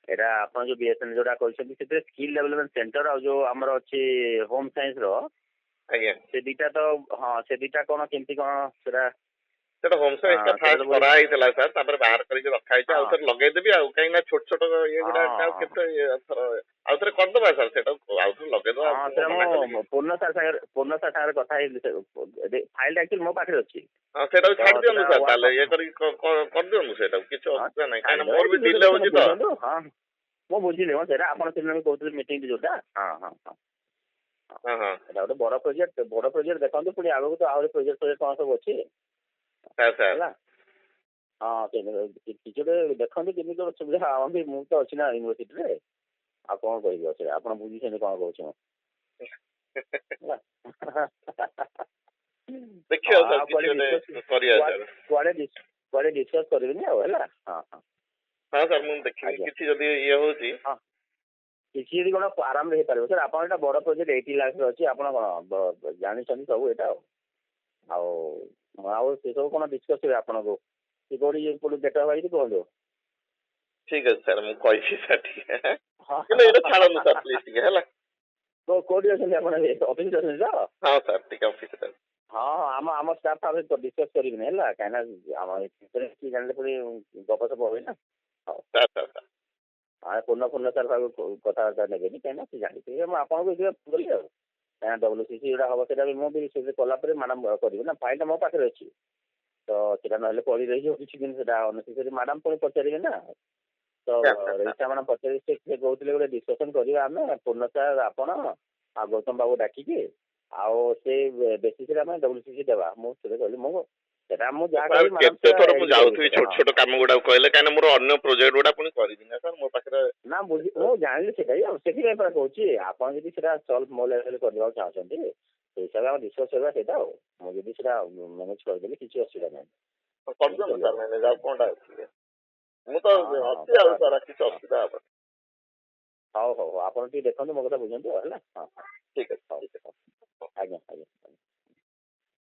ଏଇଟା ଆପଣ ଯୋଉ ବିଏସଏନ ଯୋଉଟା କହିଛନ୍ତି ସେଥିରେ ସ୍କିଲ୍ ଡେଭଲପମେଣ୍ଟ ସେଣ୍ଟର ଆଉ ଯୋଉ ଆମର ଅଛି ହୋମ ସାଇନ୍ସ ର ଆଜ୍ଞା ସେ ଦିଟା ତ ହଁ ସେ ଦିଟା କଣ କେମିତି କଣ ସେଟା ସେଟା ହୋମ ସାଇନ୍ସ ସେଟା ତ ଫାଷ୍ଟ କରାହେଇଥିଲା ସାର୍, ତାପରେ ବାହାର କରିକି ରଖା ହେଇଛି। ଆଉ ହଁ ଥରେ ଲଗେଇଦେବି ଆଉ, କାହିଁକି ନା ଛୋଟ ଛୋଟ ଇଏ ଗୁଡା ଆଉ ହଁ କେତେ ଆଉ ଥରେ କରିଦବା ସାର୍, ସେଟା ଆଉ ଥରେ ଲଗେଇଦବା। ହଁ ସେଟା ଆପଣଙ୍କୁ ମନା କଲି କି? ମୁଁ ପୂର୍ଣ୍ଣ ସାର୍ ସାଙ୍ଗରେ କଥା ହେଇଥିଲି, ଫାଇଲଟା ଆକ୍ଚୁଆଲି ମୋ ପାଖରେ ଅଛି। ହଁ ସେଇଟାକୁ ତ ଛାଡି ଦିଅନ୍ତୁ ସେଟା ସାର୍, ତାହେଲେ ଇଏ ୱାର୍କ କରିକି କରିଦିଅନ୍ତୁ ସେଇଟାକୁ, କିଛି ହଁ ଅସୁବିଧା ନାହିଁ, କାହିଁକିନା ଛାଡ଼ିଦେବା ମୋର ବି ଡିଲେ ହଉଛି ତ। ବୁଝନ୍ତୁ। ହଁ ମୁଁ ବୁଝିଲି ମ ସେଇଟା ଆପଣ ସେଦିନ କହୁଥିଲେ ମିଟିଂ ଯୋଉଟା। ହଁ ହଁ ହଁ ହଁ ହଁ ଏଇଟା ଗୋଟେ ବଡ ପ୍ରୋଜେକ୍ଟ ଦେଖନ୍ତୁ, ପୁଣି ଆଗକୁ ତ ଆହୁରି ପ୍ରୋଜେକ୍ଟ କଣ ସବୁ ଅଛି ସାର୍ ସାର୍ ହେଲା। ହଁ କିଛି ଗୋଟେ ଦେଖନ୍ତୁ କେମିତି ଗୋଟେ ସୁବିଧା। ମୁଁ ତ ଅଛି ନା ୟୁନିଭର୍ସିଟିରେ, ଆଉ କଣ କହିବି ଅଛି, ଆପଣ ବୁଝିଛନ୍ତି କଣ କହୁଛି ମୁଁ ହେଲା। ଦେଖିବା ସାର୍, ଆଉ କିଛି ଗୋଟେ କରିବା ସାର୍। କୁଆଡେ ଡିସ୍କସ୍ କରିବେନି ଆଉ ହେଲା। ହଁ ହଁ ହଁ ସାର୍ ମୁଁ ଦେଖିବି, ଆଜ୍ଞା କିଛି ଯଦି ଇଏ ହଉଛି। ହଁ କିଛି ଯଦି କଣ ଆରାମରେ ହେଇପାରିବ ସାର୍। ଆପଣ ଏଇଟା ବଡ ପ୍ରୋଜେକ୍ଟ 80 ଲାଖରେ ଅଛି, ଆପଣ କଣ ଜାଣିଛନ୍ତି ସବୁ ଏଇଟା ଆଉ ଆଉ ସେ ସବୁ କଣ ଡିସ୍କସ୍ କରିବେ ଆପଣଙ୍କୁ, ସେ କୋଉଠି ଡେଟା ହବାଇ କୁହନ୍ତୁ। ଠିକ ଅଛି ସାର୍, ମୁଁ କହିବି ସାର୍ ଟିକେ, ହଁ କିନ୍ତୁ ଏଇଟା ଛାଡ଼ନ୍ତୁ ସାର୍ ପ୍ଲିଜ୍ ଟିକେ ହେଲା। କୋଉଠି ଅଛନ୍ତି ଆପଣ, ଅଫିସରେ ଅଛନ୍ତି ତ? ହଁ ସାର୍ ଟିକେ ଅଫିସରେ। ହଁ ହଁ ଆମ ଷ୍ଟାଫ୍ ଭାବରେ ଡିସ୍କସ୍ କରିବିନି ହେଲା, କାହିଁକିନା ଆମ କିଏ ଜାଣିଲେ ପୁଣି ଗପସପ ହୁଏ ନା। ହଉ ସାର୍ ସାର୍ ସାର୍ ପୂର୍ଣ୍ଣ ସାର୍ ଭାବେ କଥାବାର୍ତ୍ତା ନେବେନି, କାହିଁକିନା ସେ ଜାଣିଥିବେ। ମୁଁ ଆପଣଙ୍କୁ ଏଥିରେ କଲି ଆଉ, କାହିଁକିନା WCC ଯୋଉଟା ହବ ସେଇଟା ବି ମୁଁ ବି ସେ କଲା ପରେ ମ୍ୟାଡ଼ାମ କରିବି ନା, ଫାଇଲଟା ମୋ ପାଖରେ ଅଛି। ତ ସେଟା ନହେଲେ ପଡି ରହିଯିବ କିଛି ଦିନ, ସେଟା ଅନନେସେସାରୀ ମ୍ୟାଡ଼ାମ ପୁଣି ପଚାରିବେ ନା। ତ ରେଜିଷ୍ଟ୍ରାର ମ୍ୟାଡ଼ାମ ପଚାରିବେ, ସେ କହୁଥିଲେ ଗୋଟେ ଡିସ୍କସନ କରିବା ଆମେ ପୂର୍ଣ୍ଣ ସାର୍ ଆପଣ ଆଉ ଗୌତମ ବାବୁ ଡାକିକି, ଆଉ ସେ ବେସିସରେ ଆମେ WCC ଦେବା। ମୁଁ ସେଟା କହିଲି, ସେଟା ମୁଁ ଯାହା ସାର୍ କହିବି ମ୍ୟାଡ଼ାମ କେତେ ଥର ମୁଁ ଏଗ୍ରି ଯାଉଥିବି କରିବେ। ଛୋଟ ହଁ ଛୋଟ କାମ ଗୁଡାକୁ କହିଲେ, କାହିଁକିନା ମୋର ଅନ୍ୟ ପ୍ରୋଜେକ୍ଟ ଗୁଡା ପୁଣି କରିବି ନା ସାର୍ ମୋ ପାଖରେ। ନା ମୁଁ ଜାଣିଲି ସେଟା ବି, ଆଉ ସେଥିପାଇଁ ପରା କହୁଛି ଆପଣ ଯଦି ସେଟା ସଲ୍ଭ ମୋ ଲେଭେଲରେ କରିବାକୁ ଚାହୁଁଛନ୍ତି, ସେଇ ହିସାବରେ ଆମେ ଡିସ୍କସ୍ କରିବା ସେଇଟା। ଆଉ ମୁଁ ଯଦି ସେଟା ମ୍ୟାନେଜ କରିଦେଲି କିଛି ଅସୁବିଧା ନାହିଁ। କରିଦିଅନ୍ତୁ ସାର୍ ମ୍ୟାନେଜ, ଆଉ କଣଟା ଅଛି, ମୁଁ ତ ହଁ ହଁ ଅଛି ଆଉ ସାର୍, କିଛି ହଁ ଅସୁବିଧା ହବନି। ହଉ ଆପଣ ଟିକେ ଦେଖନ୍ତୁ, ମୋ କଥା ବୁଝନ୍ତୁ ହେଲା। ହଁ ହଁ ଠିକ ହଉ ଅଛି ଠିକ ଅଛି। ଆଜ୍ଞା।